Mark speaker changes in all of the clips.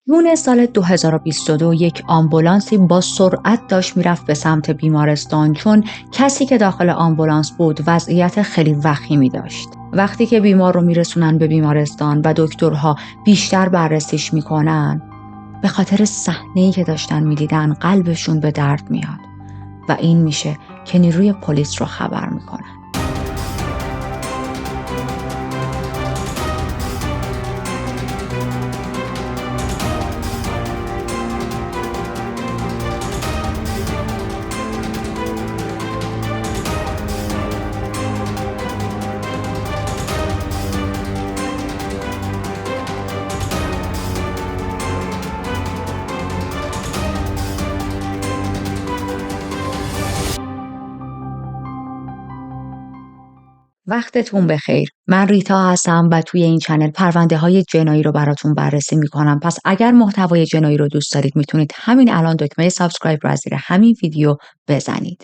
Speaker 1: جون سال 2022 یک آمبولانسی با سرعت داشت میرفت به سمت بیمارستان، چون کسی که داخل آمبولانس بود وضعیت خیلی وخیمی داشت. وقتی که بیمار رو میرسونن به بیمارستان و دکترها بیشتر بررسیش میکنن، به خاطر صحنه‌ای که داشتن میدیدن قلبشون به درد میاد و این میشه که نیروی پلیس رو خبر میکنن. وقتتون بخیر. من ریتا هستم و توی این چنل پرونده های جنایی رو براتون بررسی میکنم. پس اگر محتوای جنایی رو دوست دارید میتونید همین الان دکمه سابسکرایب رو از زیر همین ویدیو بزنید.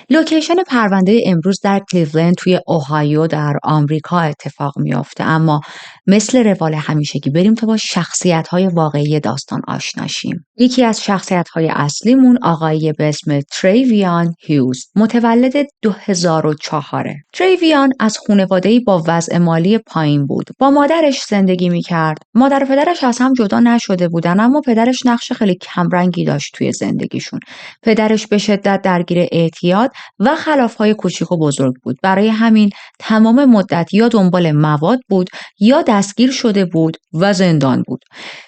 Speaker 1: لوکیشن پرونده امروز در کلیولند توی اوهایو در آمریکا اتفاق میافته، اما مثل روال همیشگی بریم تا با شخصیت های واقعی داستان آشنا شیم. یکی از شخصیت های اصلیمون آقایی به اسم تریویان هیوز، متولد 2004. تریویان از خانواده‌ای با وضع مالی پایین بود. با مادرش زندگی میکرد. مادر و پدرش از هم جدا نشده بودن، اما پدرش نقش خیلی کمرنگی داشت توی زندگیشون. پدرش به شدت درگیر اعتیاد و خلاف‌های کوچیک و بزرگ بود. برای همین تمام مدت یا دنبال مواد بود یا دستگیر شده بود و زندان بود.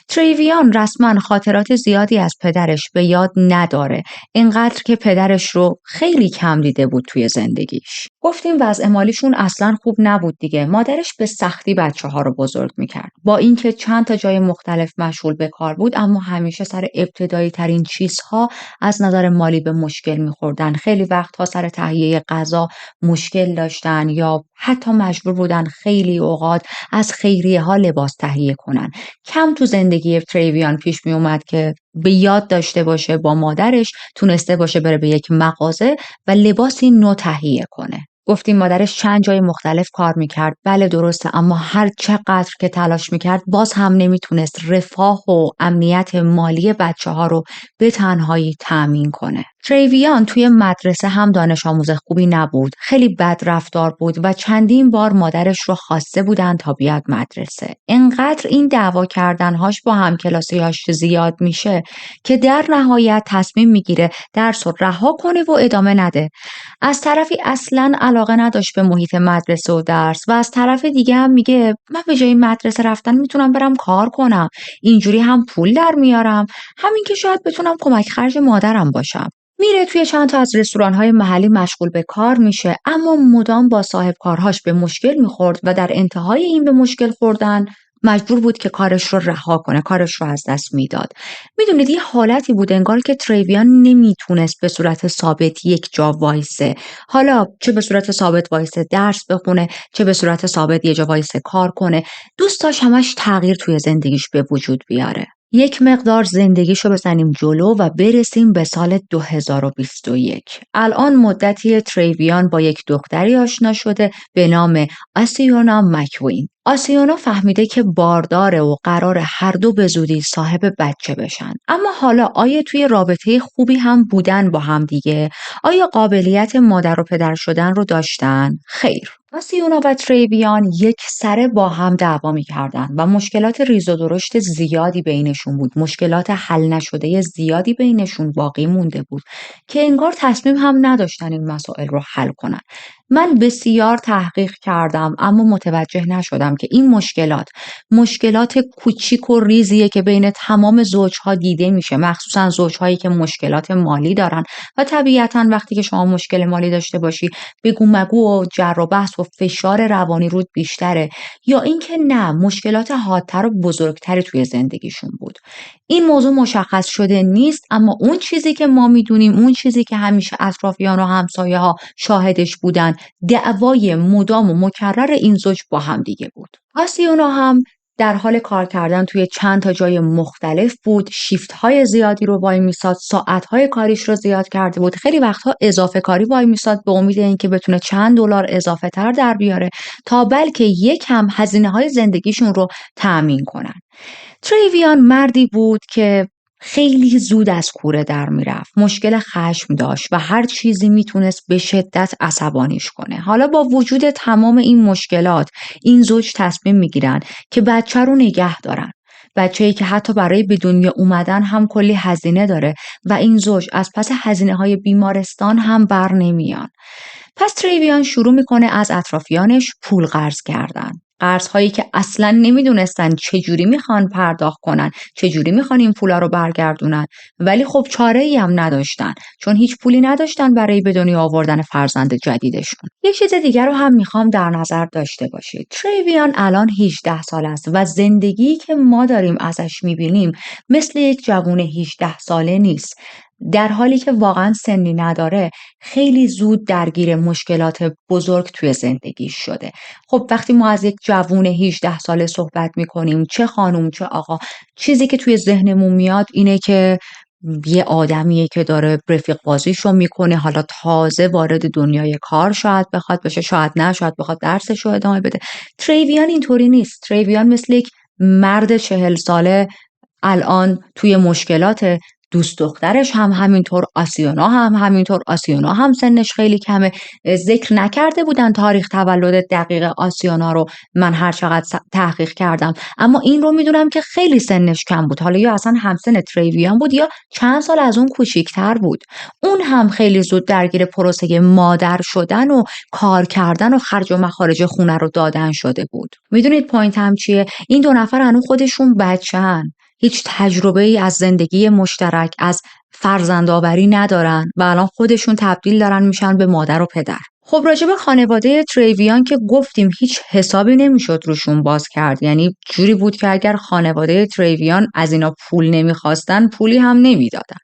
Speaker 1: تریویان رسما خاطرات زیادی از پدرش به یاد نداره، اینقدر که پدرش رو خیلی کم دیده بود توی زندگیش. گفتیم وضع مالیشون اصلا خوب نبود دیگه. مادرش به سختی بچه‌ها رو بزرگ میکرد. با اینکه چند تا جای مختلف مشغول به کار بود، اما همیشه سر ابتدایی ترین چیزها از نظر مالی به مشکل میخوردن. خیلی وقتها سر تهیه غذا مشکل داشتن یا حتی مجبور بودن خیلی اوقات از خیریه ها لباس تهیه کنن. کم تو زندگی تریویان پیش می اومد که به یاد داشته باشه با مادرش تونسته باشه بره به یک مغازه و لباسی نو تهیه کنه. گفتیم مادرش چند جای مختلف کار میکرد. بله درسته، اما هر چقدر که تلاش میکرد باز هم نمیتونست رفاه و امنیت مالی بچه ها رو به تنهایی تأمین کنه. تریویان توی مدرسه هم دانش آموز خوبی نبود. خیلی بد رفتار بود و چندین بار مادرش رو خواسته بودن تا بیاد مدرسه. انقدر این دعوا کردنهاش با همکلاسیاش زیاد میشه که در نهایت تصمیم میگیره درس رو رها کنه و ادامه نده. از طرفی اصلاً علاقه نداشت به محیط مدرسه و درس و از طرف دیگه هم میگه من به جای مدرسه رفتن میتونم برم کار کنم، اینجوری هم پول در میارم، همین که شاید بتونم کمک خرج مادرم باشم. میره توی چند تا از رستوران‌های محلی مشغول به کار میشه، اما مدام با صاحب کارهاش به مشکل میخورد و در انتهای این به مشکل خوردن مجبور بود که کارش رو رها کنه، کارش رو از دست میداد. میدونید یه حالتی بود انگار که تریویان نمیتونست به صورت ثابت یک جا وایسه. حالا چه به صورت ثابت وایسه درس بخونه، چه به صورت ثابت یه جا وایسه کار کنه. دوست داشت همش تغییر توی زندگیش به وجود بیاره. یک مقدار زندگیشو بزنیم جلو و برسیم به سال 2021. الان مدتی تریویان با یک دختری آشنا شده به نام آسیونا مکوین. آسیونا فهمیده که بارداره و قرار هر دو به زودی صاحب بچه بشن. اما حالا آیا توی رابطه خوبی هم بودن با هم دیگه؟ آیا قابلیت مادر و پدر شدن رو داشتن؟ خیر. آسیونا و تریویان یک سره با هم دعوا می‌کردن و مشکلات ریز و درشت زیادی بینشون بود. مشکلات حل نشده زیادی بینشون باقی مونده بود که انگار تصمیم هم نداشتن این مسائل رو حل کنن. من بسیار تحقیق کردم اما متوجه نشدم که این مشکلات کوچیک و ریزیه که بین تمام زوجها دیده میشه، مخصوصا زوجهایی که مشکلات مالی دارن و طبیعتا وقتی که شما مشکل مالی داشته باشی بگو مگو و جر و بحث و فشار روانی رود بیشتره، یا اینکه نه مشکلات حادتر و بزرگتری توی زندگیشون بود. این موضوع مشخص شده نیست، اما اون چیزی که ما میدونیم، اون چیزی که همیشه اطرافیان و همسایه ها شاهدش بودن، دعوای مدام و مکرر این زوج با هم دیگه بود. آسیونا هم در حال کار کردن توی چند تا جای مختلف بود، شیفت های زیادی رو وای میساد، ساعت های کاریش رو زیاد کرده بود، خیلی وقتها اضافه کاری وای میساد به امید اینکه بتونه چند دلار اضافه تر در بیاره تا بلکه یکم هزینه های زندگیشون رو تأمین کنن. تریویان مردی بود که خیلی زود از کوره در میرفت، مشکل خشم داشت و هر چیزی میتونست به شدت عصبانیش کنه. حالا با وجود تمام این مشکلات، این زوج تصمیم میگیرن که بچه رو نگه دارن. بچه‌ای که حتی برای به دنیا اومدن هم کلی هزینه داره و این زوج از پس هزینه‌های بیمارستان هم بر نمیان. پس تریویان شروع میکنه از اطرافیانش پول قرض کردن. قرض‌هایی که اصلاً نمیدونستن چجوری میخوان پرداخت کنن، چجوری میخوان این پولا رو برگردونن، ولی خب چاره‌ای هم نداشتن چون هیچ پولی نداشتن برای به دنیا آوردن فرزند جدیدشون. یک چیز دیگر رو هم میخوام در نظر داشته باشید. تریویان الان 18 سال است و زندگی که ما داریم ازش میبینیم مثل یک جوون 18 ساله نیست. در حالی که واقعا سنی نداره، خیلی زود درگیر مشکلات بزرگ توی زندگیش شده. خب وقتی ما از یک جوون 18 ساله صحبت میکنیم، چه خانم چه آقا، چیزی که توی ذهنمون میاد اینه که یه آدمیه که داره رفیق بازیشو میکنه، حالا تازه وارد دنیای کار شاید بخواد بشه، شاید نه، شاید بخواد درسشو ادامه بده. تریویان اینطوری نیست. تریویان مثل یک مرد 40 ساله الان توی مشکلات. دوست دخترش هم همینطور، آسیونا هم همینطور. آسیونا هم سنش خیلی کمه. ذکر نکرده بودن تاریخ تولد دقیق آسیونا رو، من هر چقدر تحقیق کردم، اما این رو میدونم که خیلی سنش کم بود. حالا یا اصلا همسن تریویان بود یا چند سال از اون کوچیک‌تر بود. اون هم خیلی زود درگیر پروسه مادر شدن و کار کردن و خرج و مخارج خونه رو دادن شده بود. میدونید پوینتم چیه؟ این دو نفر هنوز خودشون بچه‌ن، هیچ تجربه‌ای از زندگی مشترک، از فرزندآوری ندارن و الان خودشون تبدیل دارن میشن به مادر و پدر. خب راجع به خانواده تریویان که گفتیم هیچ حسابی نمیشد روشون باز کرد. یعنی جوری بود که اگر خانواده تریویان از اینا پول نمیخواستن، پولی هم نمیدادن.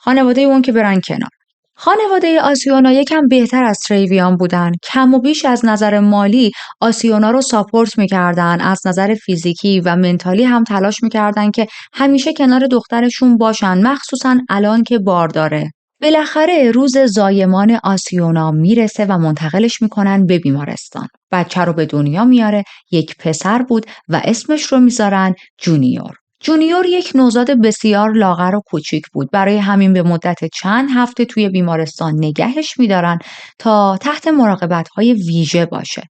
Speaker 1: خانواده اون که برن کنار. خانواده آسیونا یکم بهتر از تریویان بودن. کم و بیش از نظر مالی آسیونا رو ساپورت میکردن، از نظر فیزیکی و منتالی هم تلاش میکردن که همیشه کنار دخترشون باشن، مخصوصا الان که بارداره. بالاخره روز زایمان آسیونا میرسه و منتقلش میکنن به بیمارستان. بچه رو به دنیا میاره، یک پسر بود و اسمش رو میذارن جونیور. جونیور یک نوزاد بسیار لاغر و کوچیک بود. برای همین به مدت چند هفته توی بیمارستان نگهش می‌دارن تا تحت مراقبت‌های ویژه باشه.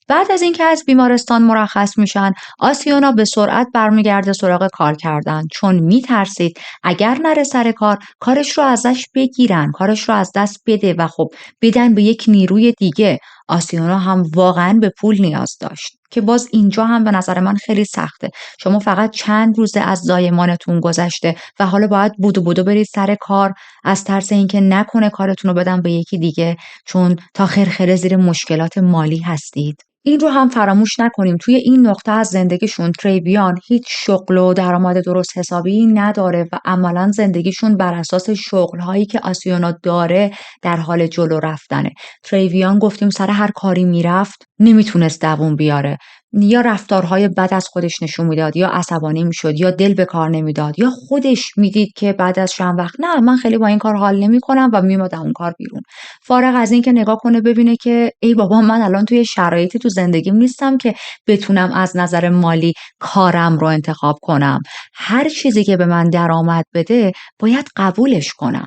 Speaker 1: بعد از اینکه از بیمارستان مرخص میشن، آسیونا به سرعت برمیگرده سراغ کار کردن، چون میترسید اگر نره سر کار، کارش رو ازش بگیرن، کارش رو از دست بده و خب بدن به یک نیروی دیگه. آسیونا هم واقعا به پول نیاز داشت که باز اینجا هم به نظر من خیلی سخته. شما فقط چند روزه از زایمانتون گذشته و حالا باید بودو برید سر کار، از ترس اینکه نکنه کارتون رو بدن به یکی دیگه، چون تا خرخره زیر مشکلات مالی هستید. این رو هم فراموش نکنیم توی این نقطه از زندگیشون تریویان هیچ شغل و درآمد درست حسابی نداره و عملاً زندگیشون بر اساس شغل‌هایی که آسیونا داره در حال جلو رفتنه. تریویان گفتیم سر هر کاری میرفت نمیتونست دووم بیاره، یا رفتارهای بد از خودش نشون میداد، یا عصبانی میشد، یا دل به کار نمیداد، یا خودش میدید که بعد از چند وقت نه من خیلی با این کار حال نمیکنم و میماد اون کار بیرون. فارغ از این که نگاه کنه ببینه که ای بابا من الان توی شرایطی تو زندگیم نیستم که بتونم از نظر مالی کارم رو انتخاب کنم. هر چیزی که به من درآمد بده باید قبولش کنم.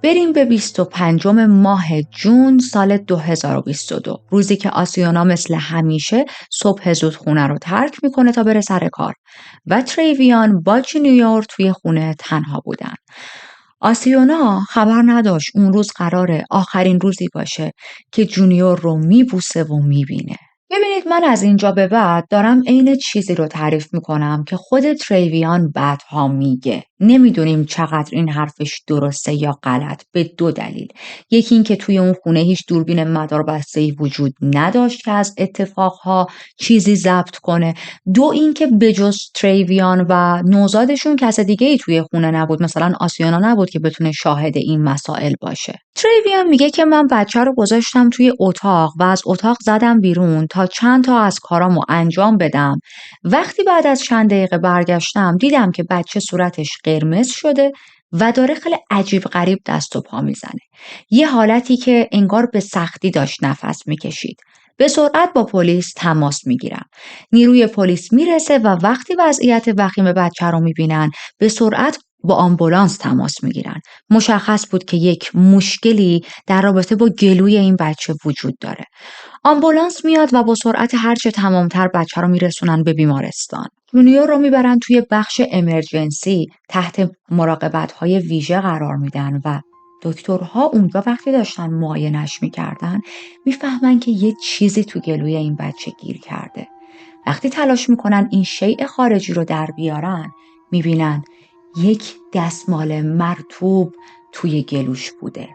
Speaker 1: بریم به 25 ماه جون سال 2022، روزی که آسیونا مثل همیشه صبح زود خونه رو ترک میکنه تا بره سر کار و تریویان با جونیور توی خونه تنها بودن. آسیونا خبر نداشت اون روز قراره آخرین روزی باشه که جونیور رو میبوسه و میبینه. ببینید من از اینجا به بعد دارم عین چیزی رو تعریف میکنم که خود تریویان بعدها میگه. نمیدونیم چقدر این حرفش درسته یا غلط، به دو دلیل. یکی این که توی اون خونه هیچ دوربین مداربسته‌ای وجود نداشت که از اتفاقها چیزی ضبط کنه. دو این که بجز تریویان و نوزادشون کس دیگه‌ای توی خونه نبود، مثلا آسیونا نبود که بتونه شاهد این مسائل باشه. تریویان میگه که من بچه رو گذاشتم توی اتاق و از اتاق زدم بیرون تا چند تا از کارامو انجام بدم. وقتی بعد از چند دقیقه برگشتم دیدم که بچه صورتش قرمز شده و داره خیلی عجیب غریب دست و پا میزنه. یه حالتی که انگار به سختی داشت نفس میکشید. به سرعت با پلیس تماس میگیرن. نیروی پلیس میرسه و وقتی وضعیت وخیم بچه رو میبینن به سرعت با آمبولانس تماس میگیرن. مشخص بود که یک مشکلی در رابطه با گلوی این بچه وجود داره. آمبولانس میاد و با سرعت هرچه تمامتر بچه رو میرسونن به بیمارستان. جونیور رو میبرن توی بخش امرجنسی تحت مراقبت‌های ویژه قرار میدن و دکترها اونجا وقتی داشتن معاینش میکردن میفهمن که یه چیزی تو گلوی این بچه گیر کرده. وقتی تلاش میکنن این شیء خارجی رو در بیارن میبینن یک دستمال مرطوب توی گلوش بوده.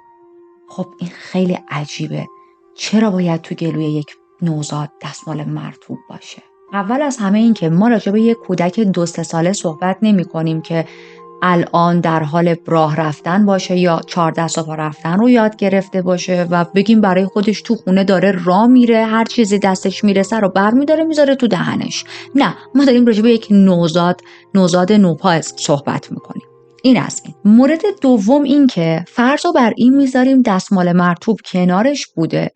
Speaker 1: خب این خیلی عجیبه. چرا باید تو گلوی یک نوزاد دستمال مرطوب باشه؟ اول از همه این که ما راجع به یک کودک 2-3 ساله صحبت نمی کنیم که الان در حال راه رفتن باشه یا 14 پا رفتن رو یاد گرفته باشه و بگیم برای خودش تو خونه داره راه میره، هر چیزی دستش میرسه رو برمیداره میذاره تو دهنش. نه، ما داریم راجع به یک نوزاد نوپا صحبت میکنیم. این از این. مورد دوم این که فرض رو بر این میذاریم دستمال مرطوب کنارش بوده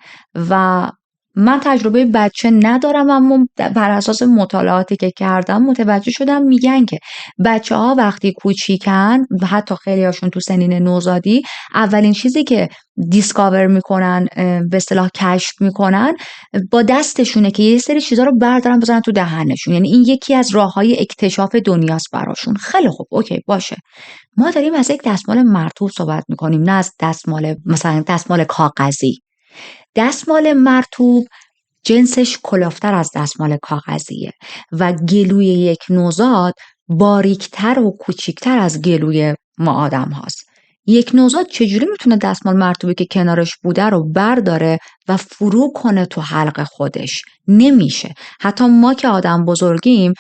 Speaker 1: و من تجربه بچه ندارم، اما بر اساس مطالعاتی که کردم متوجه شدم میگن که بچه ها وقتی کوچیکن و حتی خیلی هاشون تو سنین نوزادی اولین چیزی که دیسکاور میکنن، به اصطلاح کشف میکنن، با دستشونه که یه سری چیزا رو بردارن بزنن تو دهنشون. یعنی این یکی از راههای اکتشاف دنیاست براشون. خیلی خوب، اوکی باشه. ما داریم از یک دستمال مرطوب صحبت میکنیم، نه از مثلا دستمال کاغذی. دستمال مرطوب جنسش کلافتر از دستمال کاغذیه و گلوی یک نوزاد باریکتر و کوچیکتر از گلوی ما آدم هاست. یک نوزاد چجوری میتونه دستمال مرطوبی که کنارش بوده رو برداره و فرو کنه تو حلق خودش؟ نمیشه. حتی ما که آدم بزرگیم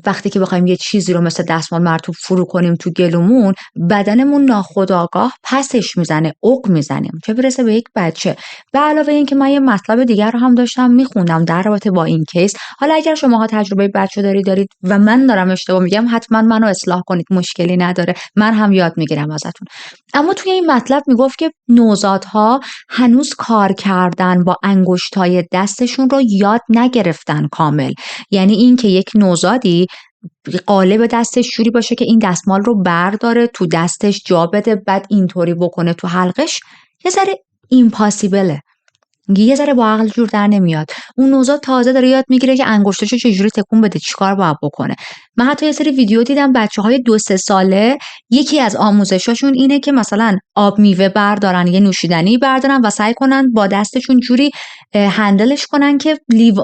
Speaker 1: وقتی که بخوایم یه چیزی رو مثل دستمال مرطوب فرو کنیم تو گلومون، بدنمون ناخودآگاه پسش میزنه، عق میزنیم، چه برسه به یک بچه. به علاوه این که من یه مطلب دیگر رو هم داشتم میخوندم در رابطه با این کیس. حالا اگر شماها تجربه بچه دارید و من دارم اشتباه میگم حتما منو اصلاح کنید، مشکلی نداره، من هم یاد میگیرم ازتون. اما توی این مطلب میگفت که نوزادها هنوز کار کردن با انگشتای دستشون رو یاد نگرفتن کامل. یعنی این که یک نوزادی قالب دستش جوری باشه که این دستمال رو برداره تو دستش جا بده بعد اینطوری بکنه تو حلقش، یه ذره ایمپاسیبله، یه ذره با عقل جور در نمیاد. اون نوزاد تازه داره یاد میگیره که انگشتاشو چجوری تکون بده، چیکار باید بکنه. من حتی یه سری ویدیو دیدم بچه‌های 2-3 ساله یکی از آموزشاشون اینه که مثلا آب میوه بردارن، یه نوشیدنی بردارن و سعی کنن با دستشون جوری هندلش کنن که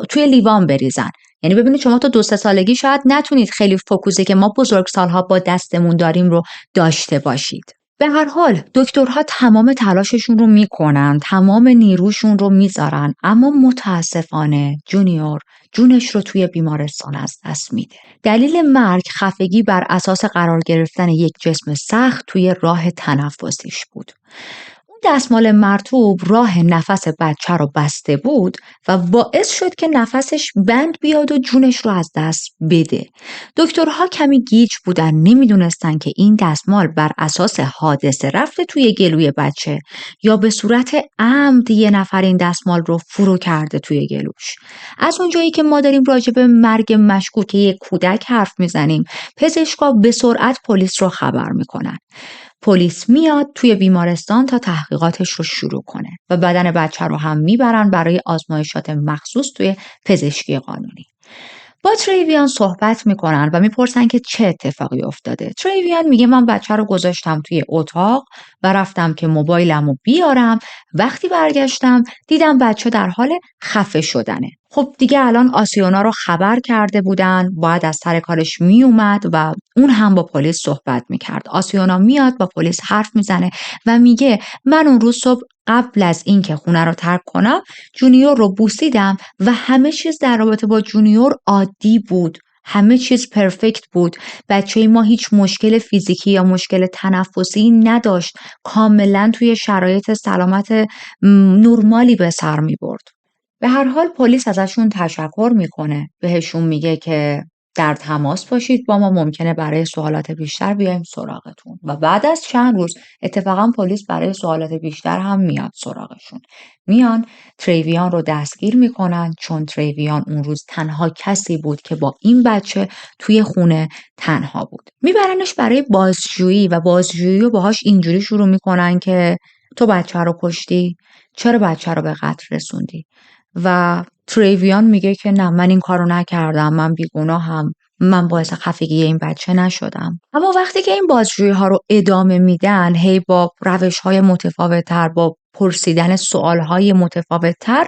Speaker 1: توی لیوان بریزن. یعنی ببینید شما تا 2-3 سالگی شاید نتونید خیلی فوکوسی که ما بزرگسال‌ها با دستمون داریم رو داشته باشید. به هر حال دکترها تمام تلاششون رو میکنن، تمام نیروشون رو میذارن، اما متاسفانه جونیور جونش رو توی بیمارستان از دست میده. دلیل مرگ خفگی بر اساس قرار گرفتن یک جسم سخت توی راه تنفسیش بود. دستمال مرطوب راه نفس بچه رو بسته بود و باعث شد که نفسش بند بیاد و جونش رو از دست بده. دکترها کمی گیج بودن، نمیدونستن که این دستمال بر اساس حادثه رفته توی گلوی بچه یا به صورت عمد یه نفر این دستمال رو فرو کرده توی گلوش. از اونجایی که ما داریم راجع به مرگ مشکوک یک کودک حرف میزنیم، پزشکا به سرعت پلیس رو خبر میکنن. پلیس میاد توی بیمارستان تا تحقیقاتش رو شروع کنه و بدن بچه رو هم میبرن برای آزمایشات مخصوص توی پزشکی قانونی. با تریویان صحبت میکنن و میپرسن که چه اتفاقی افتاده. تریویان میگه من بچه رو گذاشتم توی اتاق و رفتم که موبایلم رو بیارم. وقتی برگشتم دیدم بچه در حال خفه شدنه. خب دیگه الان آسیونا رو خبر کرده بودن، باید از سر کارش میومد و اون هم با پلیس صحبت میکرد. آسیونا میاد با پلیس حرف میزنه و میگه من اون روز صبح قبل از اینکه خونه رو ترک کنم جونیور رو بوسیدم و همه چیز در رابطه با جونیور عادی بود، همه چیز پرفکت بود. بچه ما هیچ مشکل فیزیکی یا مشکل تنفسی نداشت، کاملا توی شرایط سلامت نرمالی به سر می برد. به هر حال پلیس ازشون تشکر میکنه، بهشون میگه که در تماس باشید با ما، ممکنه برای سوالات بیشتر بیایم سراغتون. و بعد از چند روز اتفاقا پلیس برای سوالات بیشتر هم میاد سراغشون. میان تریویان رو دستگیر میکنن، چون تریویان اون روز تنها کسی بود که با این بچه توی خونه تنها بود. میبرنش برای بازجویی و بازجویی رو باهاش اینجوری شروع میکنن که تو بچه رو کشتی؟ چرا بچه رو به قتل رسوندی؟ و تریویان میگه که نه، من این کارو نکردم، من بیگناهم، من باعث خفگی این بچه نشدم. اما وقتی که این بازجویی ها رو ادامه میدن، هی با روش های متفاوت تر، با پرسیدن سوال های متفاوت تر،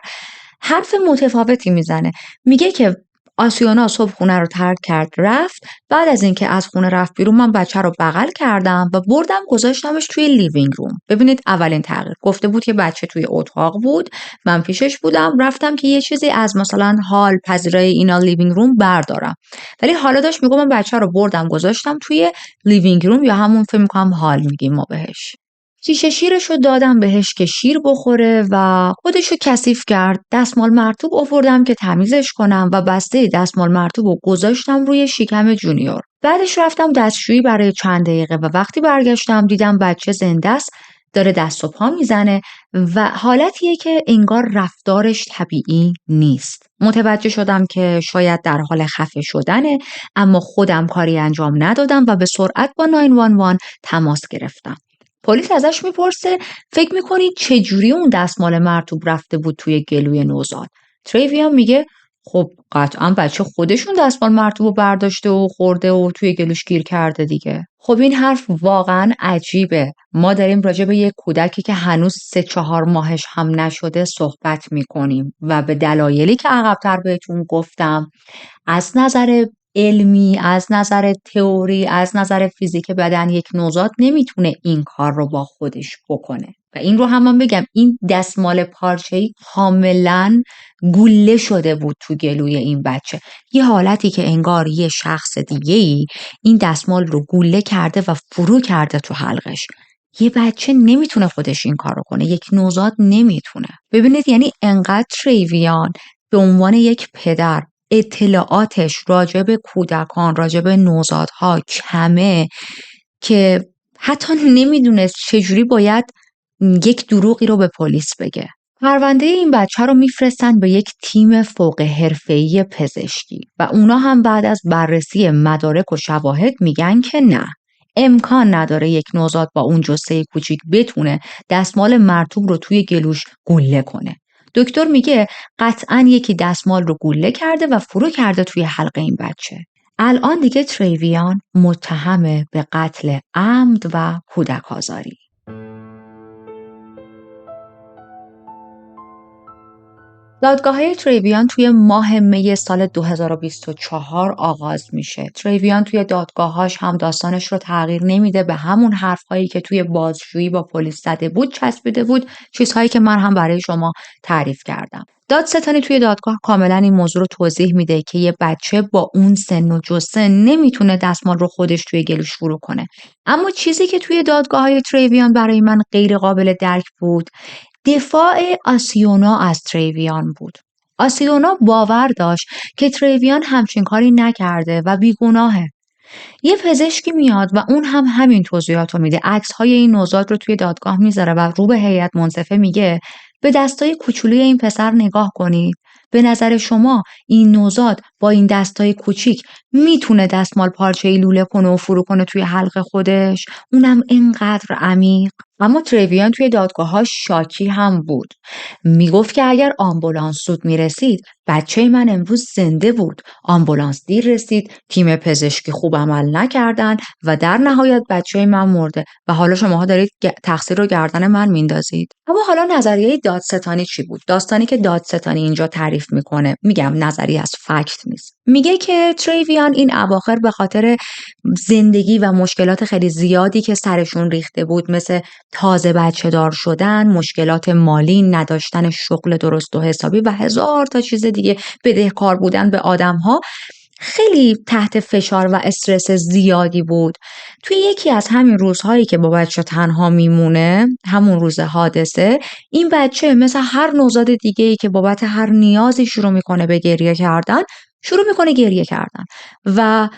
Speaker 1: حرف متفاوتی میزنه. میگه که آسیونا صبح خونه رو ترک کرد رفت. بعد از اینکه از خونه رفت بیرون، من بچه رو بغل کردم و بردم گذاشتمش توی لیوینگ روم. ببینید اولین تغییر، گفته بود که بچه توی اتاق بود، من پیشش بودم، رفتم که یه چیزی از مثلا حال پذیرای اینا لیوینگ روم بردارم. ولی حالا داشت میگم من بچه رو بردم گذاشتم توی لیوینگ روم، یا همون فکر می‌کنم حال میگیم ما بهش. شیشه شیرشو دادم بهش که شیر بخوره و خودشو کثیف کرد. دستمال مرطوب آوردم که تمیزش کنم و بسته دستمال مرطوب رو گذاشتم روی شکم جونیور. بعدش رفتم دستشویی برای چند دقیقه و وقتی برگشتم دیدم بچه زنده است، داره دست و پا میزنه و حالتیه که انگار رفتارش طبیعی نیست. متوجه شدم که شاید در حال خفه شدنه، اما خودم کاری انجام ندادم و به سرعت با 911 تماس گرفتم. پلیس ازش میپرسه فکر میکنید چجوری اون دستمال مرطوب رفته بود توی گلوی نوزاد؟ تریویان میگه خب قطعا بچه خودشون دستمال مرطوب رو برداشته و خورده و توی گلوش گیر کرده دیگه. خب این حرف واقعا عجیبه. ما داریم راجع به یک کودکی که هنوز 3-4 ماهش هم نشده صحبت میکنیم و به دلایلی که عقب‌تر بهتون گفتم، از نظر علمی، از نظر تئوری، از نظر فیزیک بدن، یک نوزاد نمیتونه این کار رو با خودش بکنه. و این رو هم من بگم، این دستمال پارچه‌ای کاملا گوله شده بود تو گلوی این بچه. یه حالتی که انگار یه شخص دیگه‌ای این دستمال رو گوله کرده و فرو کرده تو حلقش. یه بچه نمیتونه خودش این کار رو کنه، یک نوزاد نمیتونه. ببینید یعنی انقدر تریویان به عنوان یک پدر اطلاعاتش راجع به کودکان، راجع به نوزادها کمه که حتی نمیدونست چجوری باید یک دروغی رو به پلیس بگه. پرونده این بچه رو میفرستن به یک تیم فوق حرفه‌ای پزشکی و اونا هم بعد از بررسی مدارک و شواهد میگن که نه، امکان نداره یک نوزاد با اون جثه کوچیک بتونه دستمال مرطوب رو توی گلوش گوله کنه. دکتر میگه قطعاً یکی دستمال رو گوله کرده و فرو کرده توی حلقه این بچه. الان دیگه تریویان متهم به قتل عمد و کودک آزاری. دادگاه‌های تریویان توی ماه می سال 2024 آغاز میشه. تریویان توی دادگاه‌هاش هم داستانش رو تغییر نمیده، به همون حرف‌هایی که توی بازجویی با پلیس زده بود چسبیده بود، چیزهایی که من هم برای شما تعریف کردم. دادستانی توی دادگاه کاملا این موضوع رو توضیح میده که یه بچه با اون سن و جسه نمیتونه دستمال رو خودش توی گلوش فرو کنه. اما چیزی که توی دادگاه‌های تریویان برای من غیر قابل درک بود، دفاع آسیونا از تریویان بود. آسیونا باور داشت که تریویان همچین کاری نکرده و بیگناهه. یه پزشکی میاد و اون هم همین توضیحات رو میده. عکس‌های این نوزاد رو توی دادگاه میذاره و رو به هیئت منصفه میگه به دستای کوچولوی این پسر نگاه کنید. به نظر شما این نوزاد با این دستای کوچیک میتونه دستمال پارچه‌ای لوله کنه و فرو کنه توی حلق خودش؟ اونم اینقدر عمیق؟ اما تریویان توی دادگاه‌ها شاکی هم بود. میگفت که اگر آمبولانس زود میرسید، بچه من امروز زنده بود. آمبولانس دیر رسید، تیم پزشکی خوب عمل نکردن و در نهایت بچه من مرده و حالا شماها دارید تقصیر رو گردن من میندازید. اما حالا نظریه دادستانی چی بود؟ داستانی که دادستانی اینجا تعریف میکنه، میگم نظریه از فکت نیست. میگه که تریویان این اواخر به خاطر زندگی و مشکلات خیلی زیادی که سرشون ریخته بود، مثل تازه بچه دار شدن، مشکلات مالی، نداشتن شغل درست و حسابی و هزار تا چیز دیگه، بدهکار بودن به آدم‌ها، خیلی تحت فشار و استرس زیادی بود. توی یکی از همین روزهایی که با بچه تنها میمونه، همون روز حادثه، این بچه مثل هر نوزاد دیگه‌ای که بابت هر نیازی شروع میکنه به گریه کردن، شروع میکنه گریه کردن و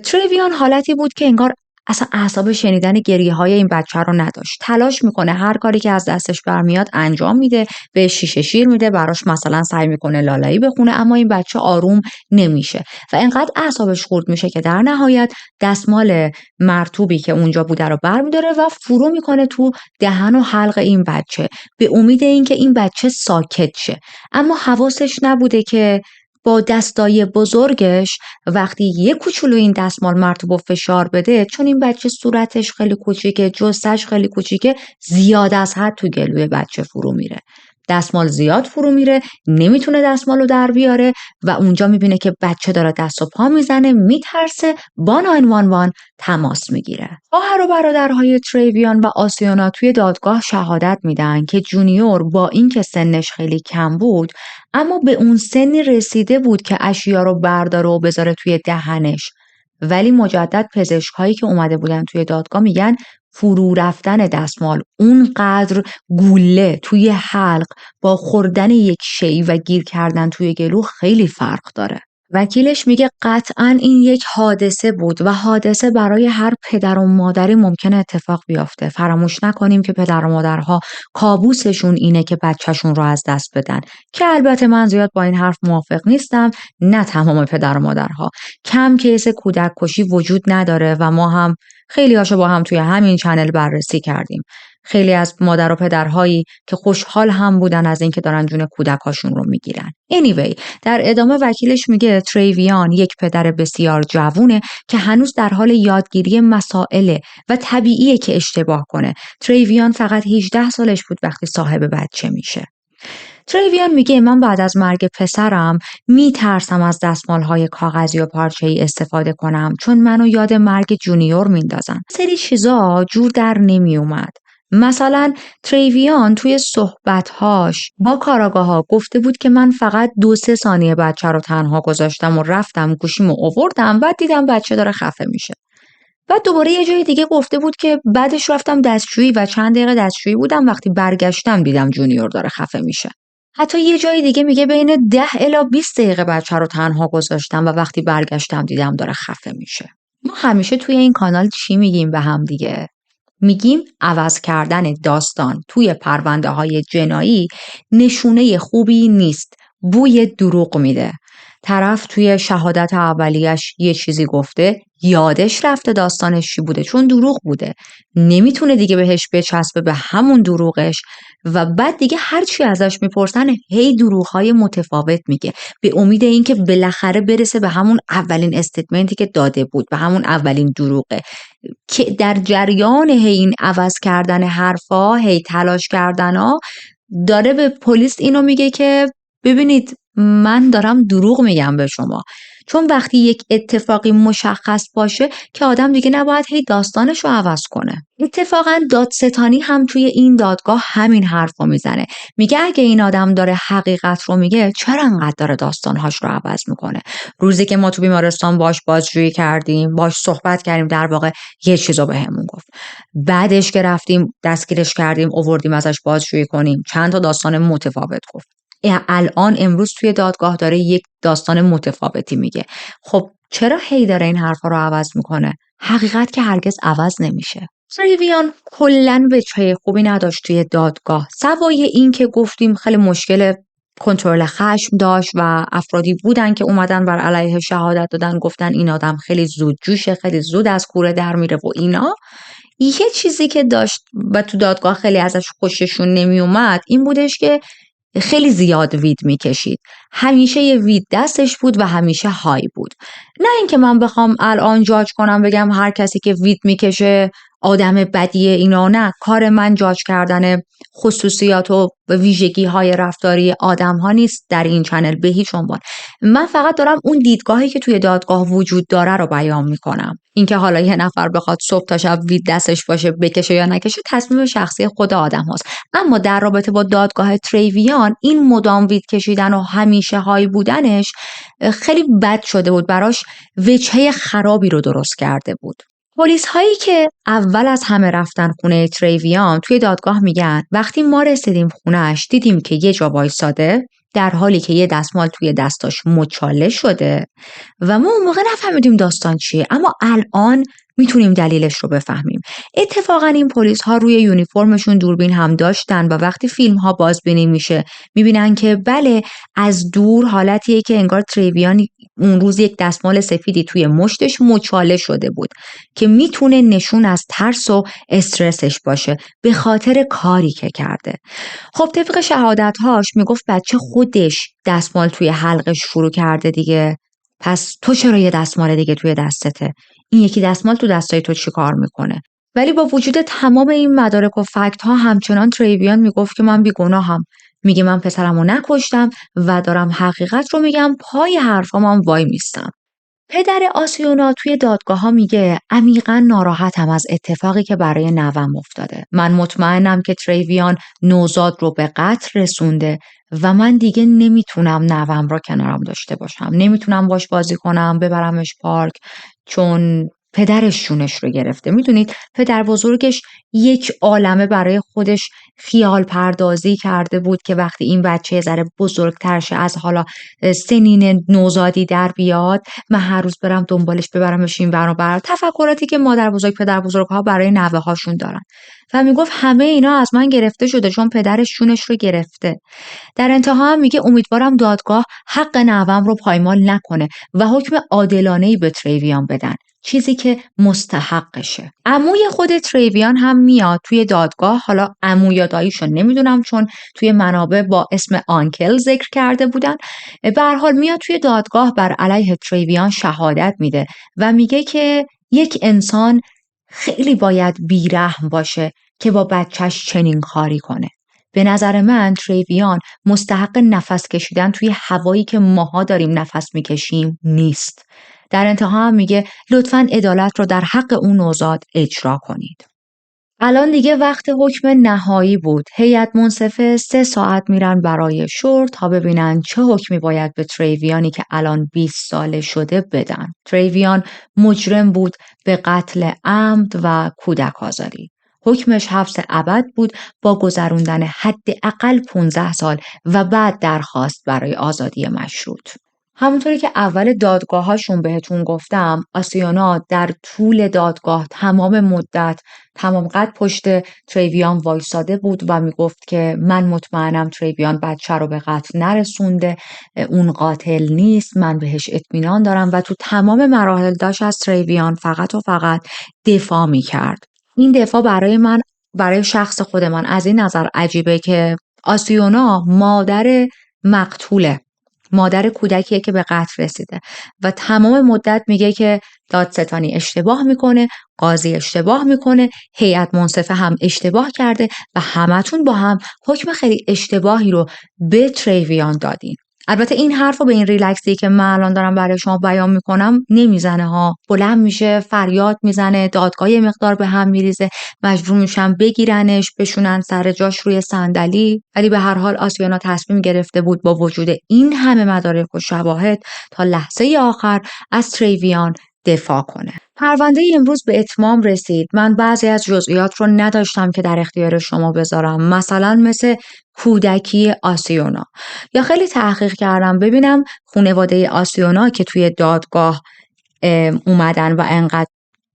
Speaker 1: تریویان حالتی بود که انگار اصلا اعصاب شنیدن گریه های این بچه رو نداشت. تلاش میکنه هر کاری که از دستش برمیاد انجام میده، به شیشه شیر میده، براش مثلا سعی میکنه لالایی بخونه، اما این بچه آروم نمیشه و انقدر اعصابش خورد میشه که در نهایت دستمال مرطوبی که اونجا بوده رو برمیداره و فرو میکنه تو دهن و حلق این بچه به امید اینکه این بچه ساکت شه. اما حواسش نبوده که با دستای بزرگش وقتی یه کوچولو این دستمال مرطوب و فشار بده، چون این بچه صورتش خیلی کوچیکه، جثه‌ش خیلی کوچیکه، زیاد از حد تو گلوی بچه فرو میره. دستمال زیاد فرو میره، نمیتونه دستمالو در بیاره و اونجا میبینه که بچه داره دست و پا میزنه، میترسه، با 911 تماس میگیره. خواهر و برادرهای تریویان و آسیانا توی دادگاه شهادت میدن که جونیور با اینکه سنش خیلی کم بود اما به اون سنی رسیده بود که اشیا رو برداره و بذاره توی دهنش، ولی مجدد پزشکایی که اومده بودن توی دادگاه میگن فرو رفتن دستمال اونقدر گوله توی حلق با خوردن یک شی و گیر کردن توی گلو خیلی فرق داره. وکیلش میگه قطعاً این یک حادثه بود و حادثه برای هر پدر و مادری ممکنه اتفاق بیفته. فراموش نکنیم که پدر و مادرها کابوسشون اینه که بچهشون رو از دست بدن، که البته من زیاد با این حرف موافق نیستم. نه تمام پدر و مادرها، کم کیس کودک کشی وجود نداره و ما هم خیلی هاشو با هم توی همین چنل بررسی کردیم. خیلی از مادر و پدرهایی که خوشحال هم بودن از اینکه دارن جون کودکاشون رو میگیرن. anyway، در ادامه وکیلش میگه تریویان یک پدر بسیار جوونه که هنوز در حال یادگیری مسائله و طبیعیه که اشتباه کنه. تریویان فقط 18 سالش بود وقتی صاحب بچه میشه. تریویان میگه من بعد از مرگ پسرم میترسم از دستمالهای کاغذی و پارچه‌ای استفاده کنم چون منو یاد مرگ جونیور میندازن. سری چیزا جور در نمیومد. مثلا تریویان توی صحبت‌هاش با کاراگاه‌ها گفته بود که من فقط 2-3 ثانیه بچه رو تنها گذاشتم و رفتم گوشیمو آوردم، بعد دیدم بچه داره خفه میشه. بعد دوباره یه جای دیگه گفته بود که بعدش رفتم دستشویی و چند دقیقه دستشویی بودم، وقتی برگشتم دیدم جونیور داره خفه میشه. حتی یه جای دیگه میگه بین 10 الی 20 دقیقه بچه رو تنها گذاشتم و وقتی برگشتم دیدم داره خفه میشه. ما همیشه توی این کانال چی میگیم به هم دیگه؟ میگیم عوض کردن داستان توی پرونده های جنایی نشونه خوبی نیست، بوی دروغ میده. طرف توی شهادت اولیش یه چیزی گفته، یادش رفته داستانش چی بوده چون دروغ بوده، نمیتونه دیگه بهش بچسبه به همون دروغش و بعد دیگه هرچی ازش میپرسن هی دروغهای متفاوت میگه به امید اینکه بالاخره برسه به همون اولین استیتمنتی که داده بود، به همون اولین دروغه، که در جریان هی این عوض کردن حرفا، هی تلاش کردنها، داره به پلیس اینو میگه که ببینید من دارم دروغ میگم به شما. چون وقتی یک اتفاقی مشخص باشه که آدم دیگه نباید هی داستانش رو عوض کنه. اتفاقا دادستانی هم توی این دادگاه همین حرف رو میزنه، میگه اگه این آدم داره حقیقت رو میگه چرا انقدر داره داستانهاش رو عوض میکنه. روزی که ما تو بیمارستان باش بازجویی کردیم، باش صحبت کردیم، در واقع یه چیزو بهمون گفت، بعدش که رفتیم دستگیرش کردیم آوردیم ازش بازجویی کنیم چند تا داستان متفاوت گفت. الان امروز توی دادگاه داره یک داستان متفاوتی میگه. خب چرا هی داره این حرفا رو عوض میکنه؟ حقیقت که هرگز عوض نمیشه. تریویان کلاً وجه خوبی نداشت توی دادگاه، سوای این که گفتیم خیلی مشکل کنترل خشم داشت و افرادی بودن که اومدن بر علیه شهادت دادن، گفتن این آدم خیلی زود جوشه، خیلی زود از کوره در میره و اینا. یه چیزی که داشت و تو دادگاه خیلی ازش خوششون نمیومد این بودش که خیلی زیاد وید میکشید. همیشه یه وید دستش بود و همیشه های بود. نه اینکه من بخوام الان جاج کنم بگم هر کسی که وید میکشه آدم بدیه، اینا نه. کار من جاج کردن خصوصیات و ویژگی های رفتاری آدم ها نیست در این چنل به هیچ عنوان. من فقط دارم اون دیدگاهی که توی دادگاه وجود داره رو بیان میکنم. اینکه حالا یه نفر بخواد صبح تا شب وید دستش باشه بکشه یا نکشه تصمیم شخصی خود آدم هاست. اما در رابطه با دادگاه تریویان این مدام وید کشیدن و همیشه های بودنش خیلی بد شده بود، براش وجهه خرابی رو درست کرده بود. پلیس هایی که اول از همه رفتن خونه تریویان توی دادگاه میگن وقتی ما رسیدیم خونهش دیدیم که یه جا وایساده در حالی که یه دستمال توی دستاش مچاله شده و ما اون موقع نفهمیدیم داستان چیه، اما الان میتونیم دلیلش رو بفهمیم. اتفاقا این پلیس ها روی یونیفرمشون دوربین هم داشتن و وقتی فیلم ها بازبینی میشه میبینن که بله، از دور حالتیه که انگار تریویان اون روز یک دستمال سفیدی توی مشتش مچاله شده بود که میتونه نشون از ترس و استرسش باشه به خاطر کاری که کرده. خب طبق شهادت‌هاش میگفت بچه خودش دستمال توی حلقش فرو کرده دیگه. پس تو چرا یه دستمال دیگه توی دستته؟ این یکی دستمال تو دستای تو چی کار میکنه؟ ولی با وجود تمام این مدارک و فکت ها همچنان تریویان میگفت که من بیگناهم. میگه من پسرمو نکشتم و دارم حقیقت رو میگم، پای حرفام هم وای میستم. پدر آسیونا توی دادگاه ها میگه عمیقاً ناراحتم از اتفاقی که برای نوم افتاده. من مطمئنم که تریویان نوزاد رو به قتل رسونده و من دیگه نمیتونم نوم رو کنارم داشته باشم. نمیتونم باش بازی کنم، ببرمش پارک، چون پدرش شونش رو گرفته. میدونید پدر بزرگش یک عالمه برای خودش خیال پردازی کرده بود که وقتی این بچه ذره بزرگتر شه، از حالا سنین نوزادی در بیاد، من هر روز برم دنبالش، ببرمش این ور و بر. تفکراتی که مادر بزرگ پدر بزرگ ها برای نوه هاشون دارن و میگفت همه اینا از من گرفته شده چون پدرش شونش رو گرفته. در انتها هم میگه امیدوارم دادگاه حق نوم رو پایمال نکنه و حکم عادلانه‌ای به تریویان بدن، چیزی که مستحقشه. عموی خود تریویان هم میاد توی دادگاه. حالا عمو یا داییشو نمیدونم چون توی منابع با اسم آنکل ذکر کرده بودن. به هر حال میاد توی دادگاه بر علیه تریویان شهادت میده و میگه که یک انسان خیلی باید بیرحم باشه که با بچهش چنین کاری کنه. به نظر من تریویان مستحق نفس کشیدن توی هوایی که ماها داریم نفس میکشیم نیست. در انتها هم میگه لطفاً عدالت رو در حق اون نوزاد اجرا کنید. الان دیگه وقت حکم نهایی بود. هیئت منصفه 3 ساعت میرن برای شور تا ببینن چه حکمی باید به تریویانی که الان 20 ساله شده بدن. تریویان مجرم بود به قتل عمد و کودک آزاری. حکمش حبس ابد بود با گذروندن حداقل 15 سال و بعد درخواست برای آزادی مشروط. همونطوری که اول دادگاهاشون بهتون گفتم، آسیونا در طول دادگاه تمام قد پشت تریویان وایساده بود و میگفت که من مطمئنم تریویان بچه رو به قتل نرسونده، اون قاتل نیست، من بهش اطمینان دارم و تو تمام مراحل داشت از تریویان فقط و فقط دفاع میکرد. این دفاع برای شخص خود من از این نظر عجیبه که آسیونا مادر کودکیه که به قتل رسیده و تمام مدت میگه که دادستانی اشتباه میکنه، قاضی اشتباه میکنه، هیئت منصفه هم اشتباه کرده و همتون با هم حکم خیلی اشتباهی رو به تریویان دادین. البته این حرف رو به این ریلکسی که من الان دارم برای شما بیان میکنم نمیزنه ها. بلند میشه، فریاد میزنه، دادگاه یه مقدار به هم میریزه، مجبور میشن بگیرنش، بشونن سر جاش روی صندلی. ولی به هر حال آسیونا تصمیم گرفته بود با وجود این همه مدارک و شواهد تا لحظه آخر از تریویان دفاع کنه. پرونده امروز به اتمام رسید. من بعضی از جزئیات رو نداشتم که در اختیار شما بذارم، مثلا مثل کودکی آسیونا، یا خیلی تحقیق کردم ببینم خانواده آسیونا که توی دادگاه اومدن و انقدر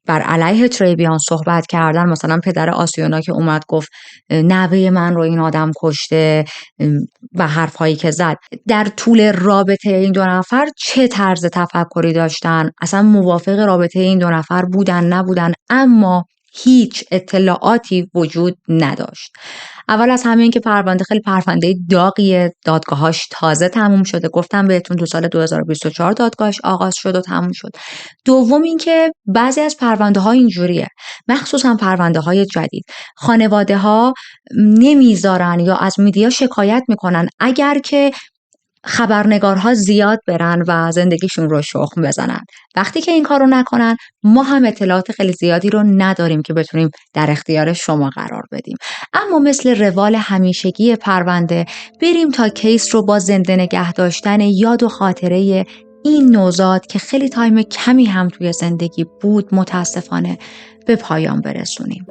Speaker 1: بر علیه تریویان صحبت کردن، مثلا پدر آسیونا که اومد گفت نوه من رو این آدم کشته و حرفهایی که زد، در طول رابطه این دو نفر چه طرز تفکری داشتن، اصلا موافق رابطه این دو نفر بودن نبودن، اما هیچ اطلاعاتی وجود نداشت. اول از همه این که پرونده خیلی پرونده داغیه، دادگاهاش تازه تموم شده، گفتم بهتون تو سال 2024 دادگاهش آغاز شد و تموم شد. دوم این که بعضی از پرونده ها اینجوریه، مخصوصا پرونده های جدید، خانواده ها نمیذارن یا از میدیا شکایت میکنن اگر که خبرنگارها زیاد برن و زندگیشون رو شخم بزنن. وقتی که این کارو نکنن ما هم اطلاعات خیلی زیادی رو نداریم که بتونیم در اختیار شما قرار بدیم. اما مثل روال همیشگی پرونده بریم تا کیس رو با زنده نگه داشتن یاد و خاطره این نوزاد که خیلی تایم کمی هم توی زندگی بود متاسفانه به پایان برسونیم.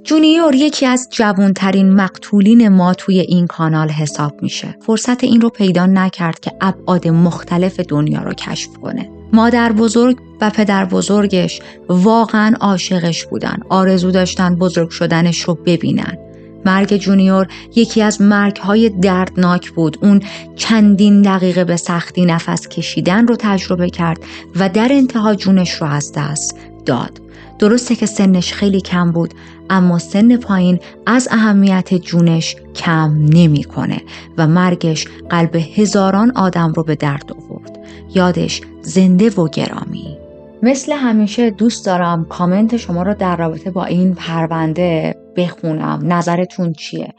Speaker 1: جونیور یکی از جوانترین مقتولین ما توی این کانال حساب میشه. فرصت این رو پیدا نکرد که ابعاد مختلف دنیا رو کشف کنه. مادر بزرگ و پدر بزرگش واقعا عاشقش بودن. آرزو داشتن بزرگ شدنش رو ببینن. مرگ جونیور یکی از مرگ‌های دردناک بود. اون چندین دقیقه به سختی نفس کشیدن رو تجربه کرد و در انتها جونش رو از دست داد. درسته که سنش خیلی کم بود، اما سن پایین از اهمیت جونش کم نمی‌کنه و مرگش قلب هزاران آدم رو به درد آورد. یادش زنده و گرامی. مثل همیشه دوست دارم کامنت شما رو در رابطه با این پرونده بخونم. نظرتون چیه؟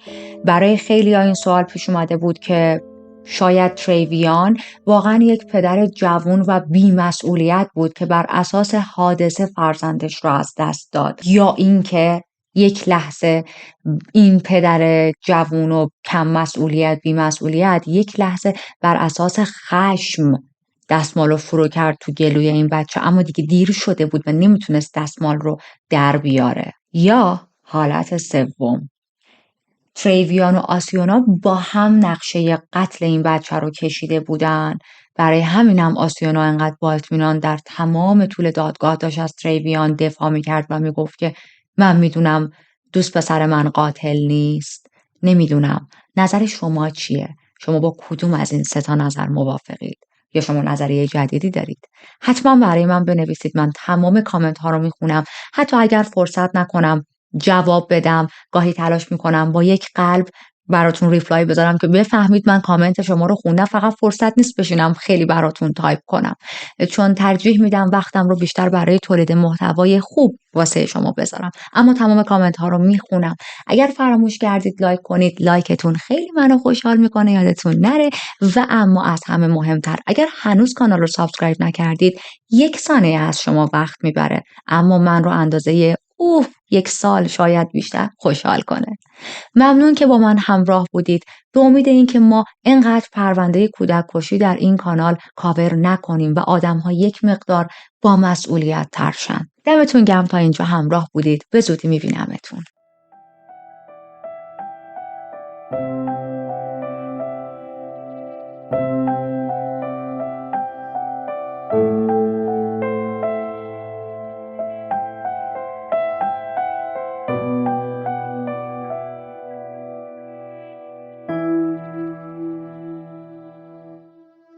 Speaker 1: برای خیلی ها این سوال پیش اومده بود که شاید تریویان واقعا یک پدر جوان و بی‌مسئولیت بود که بر اساس حادثه فرزندش رو از دست داد، یا اینکه یک لحظه این پدر جوان و کم مسئولیت بی‌مسئولیت یک لحظه بر اساس خشم دستمال رو فرو کرد تو گلوی این بچه، اما دیگه دیر شده بود و نمیتونست دستمال رو در بیاره. یا حالت سوم، تریویان و آسیونا با هم نقشه قتل این بچه رو کشیده بودن. برای همینم آسیونا انقدر با اطمینان در تمام طول دادگاه داشت از تریویان دفاع میکرد و میگفت که من میدونم دوست پسر من قاتل نیست. نمیدونم نظر شما چیه؟ شما با کدوم از این 3 نظر موافقید؟ یا شما نظریه جدیدی دارید؟ حتما برای من بنویسید. من تمام کامنت ها رو میخونم. حتی اگر فرصت نکنم جواب بدم، گاهی تلاش میکنم با یک قلب براتون ریپلای بذارم که بفهمید من کامنت شما رو خوندم. فقط فرصت نیست بشینم خیلی براتون تایپ کنم، چون ترجیح میدم وقتم رو بیشتر برای تولید محتوای خوب واسه شما بذارم. اما تمام کامنت ها رو میخونم. اگر فراموش کردید لایک کنید، لایکتون خیلی منو خوشحال میکنه، یادتون نره. و اما از همه مهمتر، اگر هنوز کانال رو سابسکرایب نکردید 1 ثانیه از شما وقت میبره، اما من رو اندازه 1 سال شاید بیشتر خوشحال کنه. ممنون که با من همراه بودید. به امید این که ما اینقدر پرونده کودک کشی در این کانال کاور نکنیم و آدم‌ها یک مقدار با مسئولیت تر شن. دمتون گرم تا اینجا همراه بودید. به زودی میبینمتون.